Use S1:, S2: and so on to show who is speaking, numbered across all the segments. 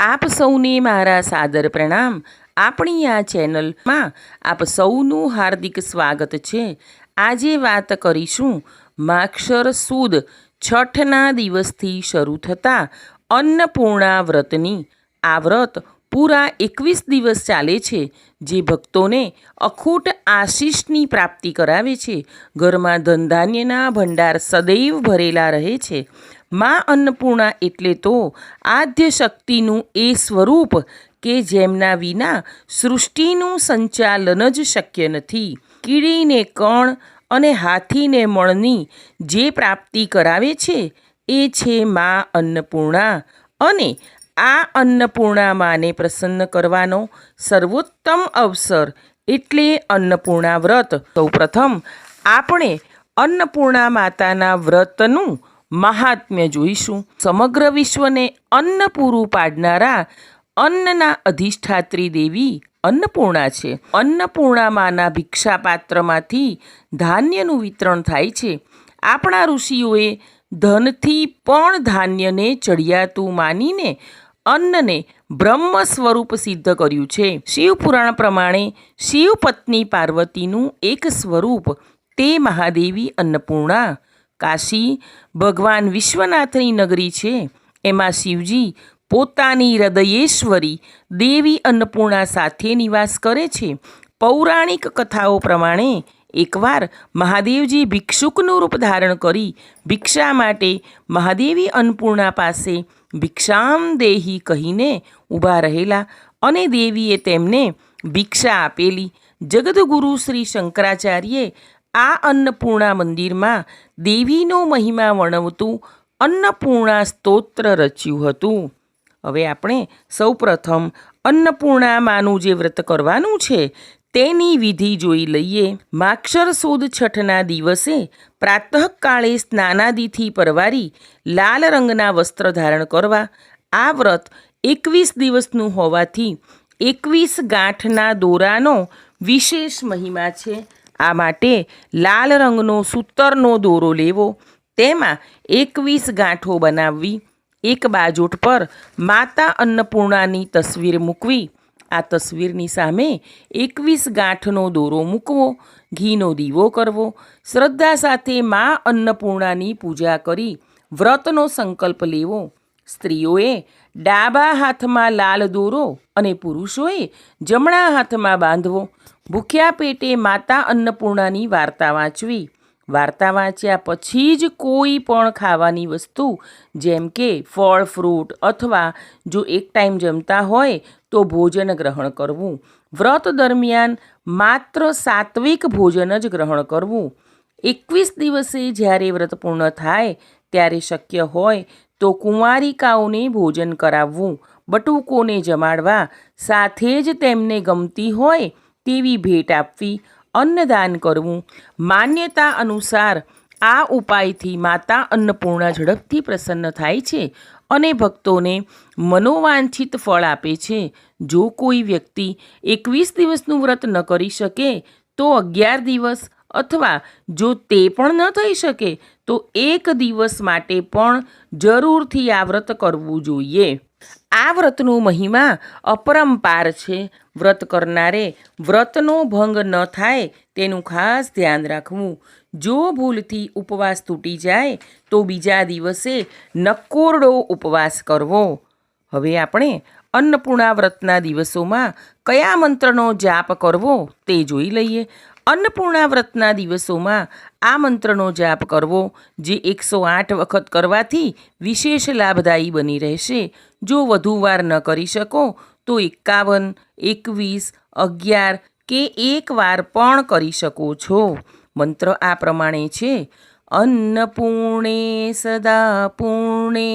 S1: આપ સૌને મારા સાદર પ્રણામ। આપણી આ ચેનલમાં આપ સૌનું હાર્દિક સ્વાગત છે। આજે વાત કરીશું માગશર સુદ છઠના દિવસથી શરૂ થતા અન્નપૂર્ણા વ્રતની। આ વ્રત પૂરા 21 દિવસ ચાલે છે, જે ભક્તોને અખૂટ આશીષની પ્રાપ્તિ કરાવે છે। ઘરમાં ધન ધાન્યના ભંડાર સદૈવ ભરેલા રહે છે। માં અન્નપૂર્ણા એટલે તો આદ્ય શક્તિનું એ સ્વરૂપ કે જેમના વિના સૃષ્ટિનું સંચાલન જ શક્ય નથી। કીડીને કણ અને હાથીને મણની જે પ્રાપ્તિ કરાવે છે એ છે માં અન્નપૂર્ણા। અને આ અન્નપૂર્ણા માને પ્રસન્ન કરવાનો સર્વોત્તમ અવસર એટલે અન્નપૂર્ણા વ્રત। સૌપ્રથમ આપણે અન્નપૂર્ણા માતાના વ્રતનું મહાત્મ્ય જોઈશું। સમગ્ર વિશ્વને અન્ન પૂરું પાડનારા અન્નના અધિષ્ઠાત્રી દેવી અન્નપૂર્ણા છે। અન્નપૂર્ણા માના ભિક્ષાપાત્રમાંથી ધાન્યનું વિતરણ થાય છે। આપણા ઋષિઓએ ધનથી પણ ધાન્યને ચડિયાતું માનીને અન્નને બ્રહ્મ સ્વરૂપ સિદ્ધ કર્યું છે। શિવપુરાણ પ્રમાણે શિવ પત્ની પાર્વતીનું એક સ્વરૂપ તે મહાદેવી અન્નપૂર્ણા। કાશી ભગવાન વિશ્વનાથની નગરી છે। એમાં શિવજી પોતાની હૃદયેશ્વરી દેવી અન્નપૂર્ણા સાથે નિવાસ કરે છે। પૌરાણિક કથાઓ પ્રમાણે એકવાર મહાદેવજી ભિક્ષુકનું રૂપ ધારણ કરી ભિક્ષા માટે મહાદેવી અન્નપૂર્ણા પાસે ભિક્ષામ દેહી કહીને ઊભા રહેલા અને દેવીએ તેમને ભિક્ષા આપેલી। જગદગુરુ શ્રી શંકરાચાર્યે આ અન્નપૂર્ણા મંદિરમાં દેવીનો મહિમા વર્ણવતું અન્નપૂર્ણા સ્તોત્ર રચ્યું હતું। હવે આપણે સૌપ્રથમ અન્નપૂર્ણા માનું જે વ્રત કરવાનું છે તેની વિધિ જોઈ લઈએ। માગશર સુદ છઠના દિવસે પ્રાતઃકાળે સ્નાનાદિથી પરવારી લાલ રંગના વસ્ત્ર ધારણ કરવા। આ વ્રત 21 દિવસનું હોવાથી 21 ગાંઠના દોરાનો વિશેષ મહિમા છે। આ માટે લાલ રંગનો સૂતરનો દોરો લેવો, તેમાં 21 ગાંઠો બનાવવી। એક બાજોટ પર માતા અન્નપૂર્ણાની તસવીર મૂકવી। આ તસવીરની સામે 21 ગાંઠનો દોરો મૂકવો, ઘીનો દીવો કરવો, શ્રદ્ધા સાથે મા અન્નપૂર્ણાની પૂજા કરી વ્રતનો સંકલ્પ લેવો। સ્ત્રીઓએ ડાબા હાથમાં લાલ દોરો અને પુરુષોએ જમણા હાથમાં બાંધવો। ભૂખ્યા પેટે માતા અન્નપૂર્ણાની વાર્તા વાંચવી। વાર્તા વાંચ્યા પછી જ કોઈ પણ ખાવાની વસ્તુ જેમ કે ફળ ફ્રૂટ અથવા જો એક ટાઈમ જમતા હોય તો ભોજન ગ્રહણ કરવું। વ્રત દરમિયાન માત્ર સાત્વિક ભોજન જ ગ્રહણ કરવું। 21 દિવસે જ્યારે વ્રત પૂર્ણ થાય ત્યારે શક્ય હોય તો કુંવારિકાઓને ભોજન કરાવવું, બટુકોને જમાડવા, સાથે જ તેમને ગમતી હોય તેવી ભેટ આપવી, અન્નદાન કરવું। માન્યતા અનુસાર આ ઉપાયથી માતા અન્નપૂર્ણા ઝડપથી પ્રસન્ન થાય છે અને ભક્તોને મનોવાંછિત ફળ આપે છે। જો કોઈ વ્યક્તિ 21 દિવસનું વ્રત ન કરી શકે તો 11 દિવસ અથવા જો તે પણ ન થઈ શકે તો 1 દિવસ માટે પણ જરૂરથી આ વ્રત કરવું જોઈએ। આ વ્રતનો મહિમા અપરંપાર છે। વ્રત કરનારે વ્રતનો ભંગ ન થાય તેનું ખાસ ધ્યાન રાખવું। જો ભૂલથી ઉપવાસ તૂટી જાય તો બીજા દિવસે નકોરડો ઉપવાસ કરવો। હવે આપણે અન્નપૂર્ણા વ્રતના દિવસોમાં કયા મંત્રનો જાપ કરવો તે જોઈ લઈએ। અન્નપૂર્ણા વ્રતના દિવસોમાં આ મંત્રનો જાપ કરવો, જે 108 વખત કરવાથી વિશેષ લાભદાયી બની રહેશે। જો વધુ વાર ન કરી શકો તો 51, 21, 11 કે 1 વાર પણ કરી શકો છો। મંત્ર આ પ્રમાણે છે: અન્નપૂર્ણે સદા પૂર્ણે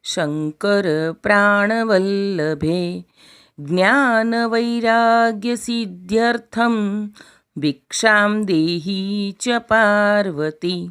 S1: શંકર પ્રાણવલ્લભે જ્ઞાન વૈરાગ્ય સિદ્ધ્યર્થમ ભિક્ષામ દેહી ચ પાર્વતી।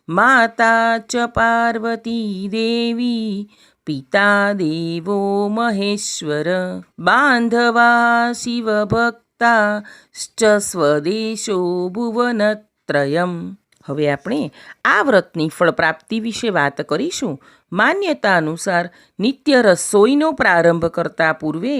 S1: માતા ચ પાર્વતી દેવી પિતા દેવો મહેશ્વર બાંધવા શિવભક્તા ચ સ્વદેશો ભુવનત્રયમ। હવે આપણે આ વ્રતની ફળપ્રાપ્તિ વિશે વાત કરીશું। માન્યતા અનુસાર નિત્ય રસોઈનો પ્રારંભ કરતા પૂર્વે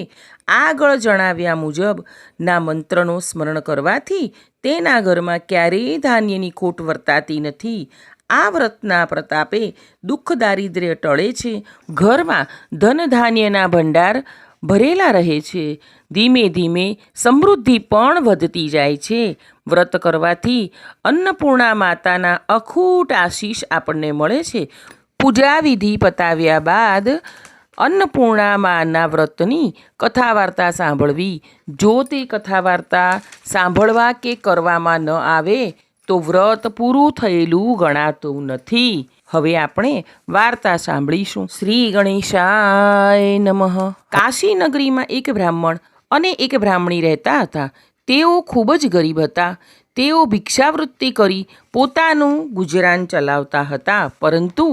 S1: આગળ જણાવ્યા મુજબના મંત્રનો સ્મરણ કરવાથી તેના ઘરમાં ક્યારેય ધાન્યની ખોટ વર્તાતી નથી. આ વ્રતના પ્રતાપે દુઃખ દારિદ્ર્ય ટળે છે. ઘરમાં ધન ધાન્યના ભંડાર ભરેલા રહે છે. ધીમે ધીમે સમૃદ્ધિ પણ વધતી જાય છે. વ્રત કરવાથી અન્નપૂર્ણા માતાના અખૂટ આશીષ આપણને મળે છે. પૂજા વિધિ પતાવ્યા બાદ અન્નપૂર્ણા માના વ્રતની કથા વાર્તા સાંભળવી. જો તે કથા વાર્તા સાંભળવા કે કરવામાં ન આવે તો વ્રત પૂરું થયેલું ગણાતું નથી. હવે આપણે વાર્તા સાંભળીશું. શ્રી ગણેશાય નમઃ. કાશી નગરીમાં એક બ્રાહ્મણ અને એક બ્રાહ્મણી રહેતા હતા. તેઓ ખૂબ જ ગરીબ હતા. તેઓ ભિક્ષાવૃત્તિ કરી પોતાનું ગુજરાન ચલાવતા હતા, પરંતુ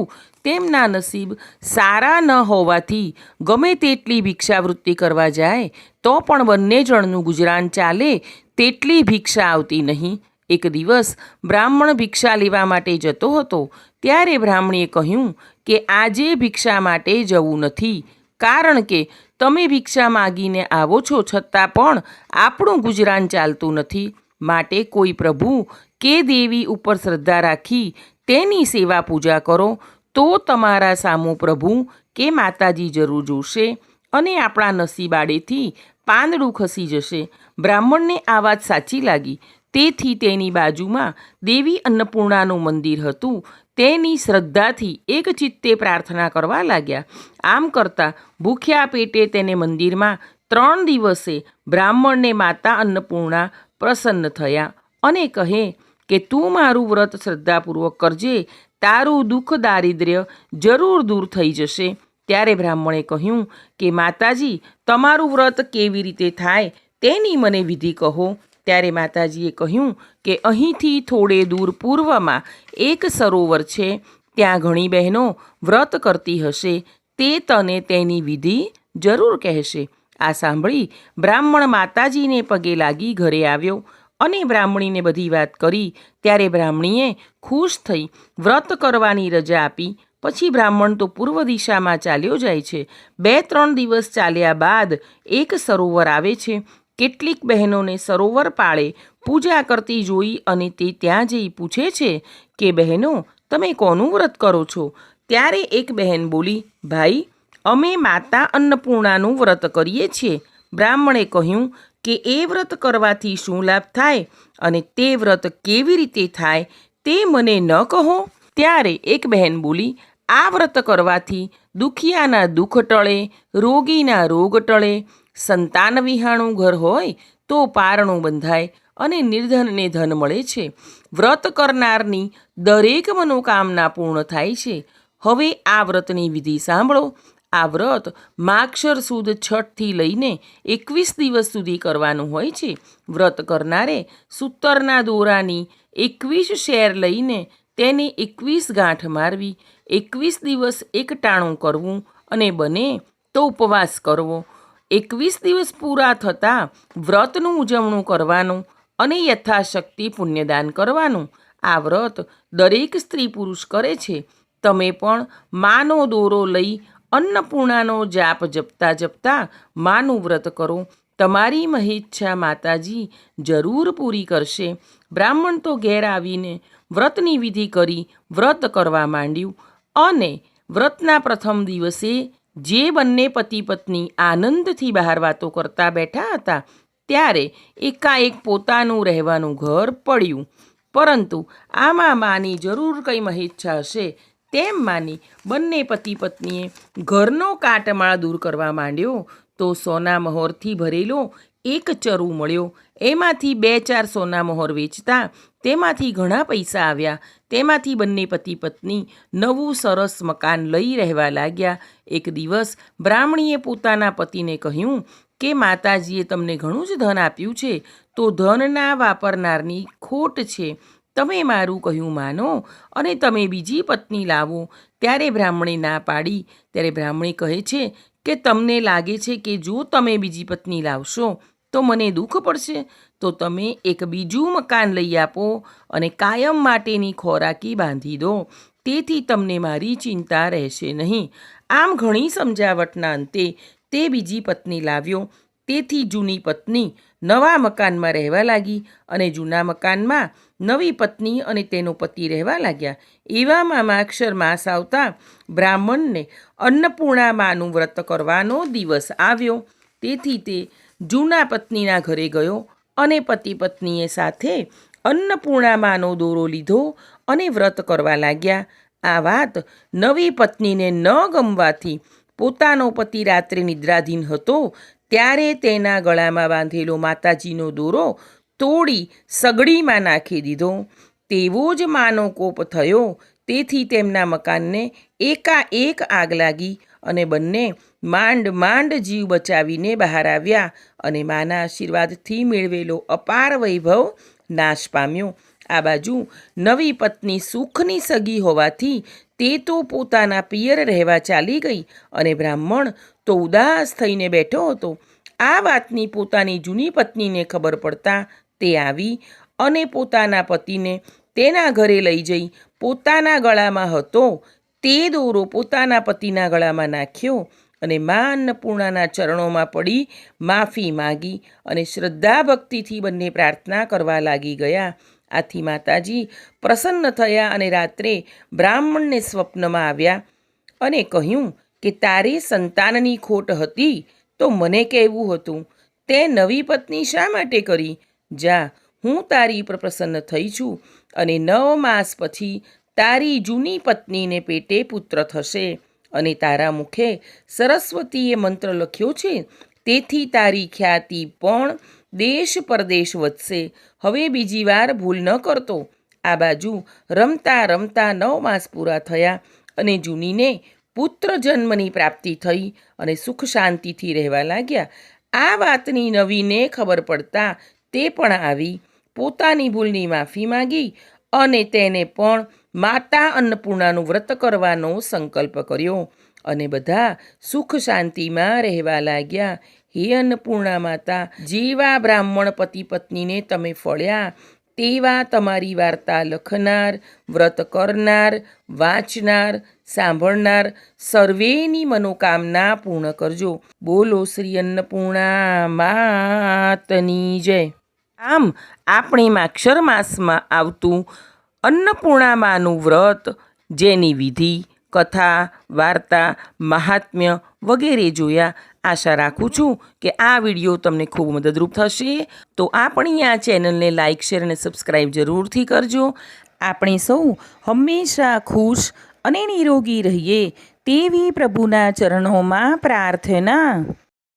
S1: તેમના નસીબ સારા ન હોવાથી ગમે તેટલી ભિક્ષાવૃત્તિ કરવા જાય તો પણ બંને જણનું ગુજરાન ચાલે તેટલી ભિક્ષા આવતી નહીં. એક દિવસ બ્રાહ્મણ ભિક્ષા લેવા માટે જતો હતો. ત્યારે બ્રાહ્મણીએ કહ્યું કે આજે ભિક્ષા માટે જવું નથી, કારણ કે તમે ભિક્ષા માગીને આવો છો છતાં પણ આપણું ગુજરાન ચાલતું નથી. માટે કોઈ પ્રભુ કે દેવી ઉપર શ્રદ્ધા રાખી તેની સેવા પૂજા કરો, તો તમારા સામું પ્રભુ કે માતાજી જરૂર જોશે અને આપણા નસીબાડેથી પાંદડું ખસી જશે. બ્રાહ્મણને આ વાત સાચી લાગી. તેથી તેની બાજુમાં દેવી અન્નપૂર્ણાનું મંદિર હતું. તેની શ્રદ્ધાથી એક ચિત્તે પ્રાર્થના કરવા લાગ્યા. આમ કરતાં ભૂખ્યા પેટે તેને મંદિરમાં 3 દિવસે બ્રાહ્મણને માતા અન્નપૂર્ણા પ્રસન્ન થયા અને કહે કે તું મારું વ્રત શ્રદ્ધાપૂર્વક કરજે, તારું દુઃખ દારિદ્ર્ય જરૂર દૂર થઈ જશે. ત્યારે બ્રાહ્મણે કહ્યું કે માતાજી, તમારું વ્રત કેવી રીતે થાય તેની મને વિધિ કહો. ત્યારે માતાજીએ કહ્યું કે અહીંથી થોડે દૂર પૂર્વમાં એક સરોવર છે. ત્યાં ઘણી બહેનો વ્રત કરતી હશે. તે તને તેની વિધિ જરૂર કહેશે. આ સાંભળી બ્રાહ્મણ માતાજીને પગે લાગી ઘરે આવ્યો અને બ્રાહ્મણીને બધી વાત કરી. ત્યારે બ્રાહ્મણીએ ખુશ થઈ વ્રત કરવાની રજા આપી. પછી બ્રાહ્મણ તો પૂર્વ દિશામાં ચાલ્યો જાય છે. 2-3 દિવસ ચાલ્યા બાદ એક સરોવર આવે છે. કેટલીક બહેનોને સરોવર પાળે પૂજા કરતી જોઈ અને તે ત્યાં જઈ પૂછે છે કે બહેનો, તમે કોનું વ્રત કરો છો? ત્યારે એક બહેન બોલી, ભાઈ, અમે માતા અન્નપૂર્ણાનું વ્રત કરીએ છીએ. બ્રાહ્મણે કહ્યું કે એ વ્રત કરવાથી શું લાભ થાય અને તે વ્રત કેવી રીતે થાય તે મને ન કહો. ત્યારે એક બહેન બોલી, આ વ્રત કરવાથી દુખિયાના દુઃખ ટળે, રોગીના રોગ ટળે, સંતાન વિહાણું ઘર હોય તો પારણું બંધાય અને નિર્ધનને ધન મળે છે. વ્રત કરનારની દરેક મનોકામના પૂર્ણ થાય છે. હવે આ વ્રતની વિધિ સાંભળો. આ વ્રત માગશર સુદ 6થી લઈને 21 દિવસ સુધી કરવાનું હોય છે. વ્રત કરનારે સૂતરના દોરાની 21 શેર લઈને તેને 21 ગાંઠ મારવી. 21 દિવસ એકટાણું કરવું અને બને તો ઉપવાસ કરવો. 21 દિવસ પૂરા થતાં વ્રતનું ઉજવણું કરવાનું અને યથાશક્તિ પુણ્યદાન કરવાનું. આ વ્રત દરેક સ્ત્રી પુરુષ કરે છે. તમે પણ માનો દોરો લઈ અન્નપૂર્ણાનો જાપ જપતા જપતા માનું વ્રત કરો. તમારી મહેચ્છા માતાજી જરૂર પૂરી કરશે. બ્રાહ્મણ તો ઘેર આવીને વ્રતની વિધિ કરી વ્રત કરવા માંડ્યું અને વ્રતના પ્રથમ દિવસે જે બંને પતિ પત્ની આનંદથી બહાર વાતો કરતા બેઠા હતા ત્યારે એકાએક પોતાનું રહેવાનું ઘર પડ્યું. પરંતુ આમાં માની જરૂર કંઈ મહેચ્છા હશે તેમ માની બંને પતિ પત્નીએ ઘરનો કાટમાળ દૂર કરવા માંડ્યો તો સોના મહોરથી ભરેલો એક ચરુ મળ્યો. એમાંથી 2-4 સોના મહોર વેચતા તેમાંથી ઘણા પૈસા આવ્યા. તેમાંથી બંને પતિ પત્ની નવું સરસ મકાન લઈ રહેવા લાગ્યા. એક દિવસ બ્રાહ્મણીએ પોતાના પતિને કહ્યું કે માતાજીએ તમને ઘણું જ ધન આપ્યું છે, તો ધનના વાપરનારની ખોટ છે. તમે મારું કહ્યું માનો અને તમે બીજી પત્ની લાવો. ત્યારે બ્રાહ્મણે ના પાડી. ત્યારે બ્રાહ્મણી કહે છે કે તમને લાગે છે કે જો તમે બીજી પત્ની લાવશો તો મને દુઃખ પડશે, તો તમે એક બીજું મકાન લઈ આપો અને કાયમ માટેની ખોરાકી બાંધી દો. તેથી તમને મારી ચિંતા રહેશે નહીં. આમ ઘણી સમજાવટના અંતે તે બીજી પત્ની લાવ્યો. તેથી જૂની પત્ની નવા મકાનમાં રહેવા લાગી અને જૂના મકાનમાં નવી પત્ની અને તેનો પતિ રહેવા લાગ્યા. એવામાં માગશર માસ આવતા બ્રાહ્મણને અન્નપૂર્ણા માનું વ્રત કરવાનો દિવસ આવ્યો. તેથી તે જૂના પત્નીના ઘરે ગયો અને પતિ પત્નીએ સાથે અન્નપૂર્ણા માનો દોરો લીધો અને વ્રત કરવા લાગ્યા. આ વાત નવી પત્નીને ન ગમવાથી પોતાનો પતિ રાત્રે નિદ્રાધીન હતો ત્યારે તેના ગળામાં બાંધેલો માતાજીનો દોરો તોડી સગડીમાં નાખી દીધો. તેવો જ માનો કોપ થયો. તેથી તેમના મકાનને એકાએક આગ લાગી અને બંને માંડ માંડ જીવ બચાવીને બહાર આવ્યા અને માના આશીર્વાદથી મેળવેલો અપાર વૈભવ નાશ પામ્યો. આ બાજુ નવી પત્ની સુખની સગી હોવાથી તે તો પોતાના પિયર રહેવા ચાલી ગઈ અને બ્રાહ્મણ તો ઉદાસ થઈને બેઠો હતો. આ વાતની પોતાની જૂની પત્નીને ખબર પડતા તે આવી અને પોતાના પતિને તેના ઘરે લઈ જઈ પોતાના ગળામાં હતો તે દોરો પોતાના પતિના ગળામાં નાખ્યો અને મા અન્નપૂર્ણાના ચરણોમાં પડી માફી માગી અને શ્રદ્ધા ભક્તિથી બંને પ્રાર્થના કરવા લાગી ગયા. આથી માતાજી પ્રસન્ન થયા અને રાત્રે બ્રાહ્મણને સ્વપ્નમાં આવ્યા અને કહ્યું કે તારે સંતાનની ખોટ હતી તો મને કહેવું હતું. તે નવી પત્ની શા માટે કરી? જા, હું તારી પર પ્રસન્ન થઈ છું અને 9 માસ પછી તારી જૂની પત્નીને પેટે પુત્ર થશે અને તારા મુખે સરસ્વતીએ મંત્ર લખ્યો છે. તેથી તારી ખ્યાતિ પણ દેશ પરદેશ વધશે. હવે બીજી વાર ભૂલ ન કરતો. આ બાજુ રમતા રમતા 9 માસ પૂરા થયા અને જૂનીને પુત્ર જન્મની પ્રાપ્તિ થઈ અને સુખ શાંતિથી રહેવા લાગ્યા. આ વાતની નવીને ખબર પડતા તે પણ આવી પોતાની ભૂલની માફી માગી અને તેને પણ માતા અન્નપૂર્ણાનું વ્રત કરવાનો સંકલ્પ કર્યો અને બધા સુખ શાંતિમાં રહેવા લાગ્યા. હે અન્નપૂર્ણા માતા, જેવા બ્રાહ્મણ પતિ પત્નીને તમે ફળ્યા તેવા તમારી વાર્તા લખનાર, વ્રત કરનાર, વાંચનાર, સાંભળનાર સર્વેની મનોકામના પૂર્ણ કરજો. બોલો શ્રી અન્નપૂર્ણા માતની જય. આમ આપણે માક્ષર માસમાં આવતું અન્નપૂર્ણા માનું વ્રત, જેની વિધિ, કથા, વાર્તા, મહાત્મ્ય વગેરે જોયા. આશા રાખું છું કે આ વિડીયો તમને ખૂબ મદદરૂપ થશે. તો આપણી આ ચેનલને લાઇક, શેર અને સબસ્ક્રાઈબ જરૂરથી કરજો. આપણે સૌ હંમેશા ખુશ અને નિરોગી રહીએ તેવી પ્રભુના ચરણોમાં પ્રાર્થના.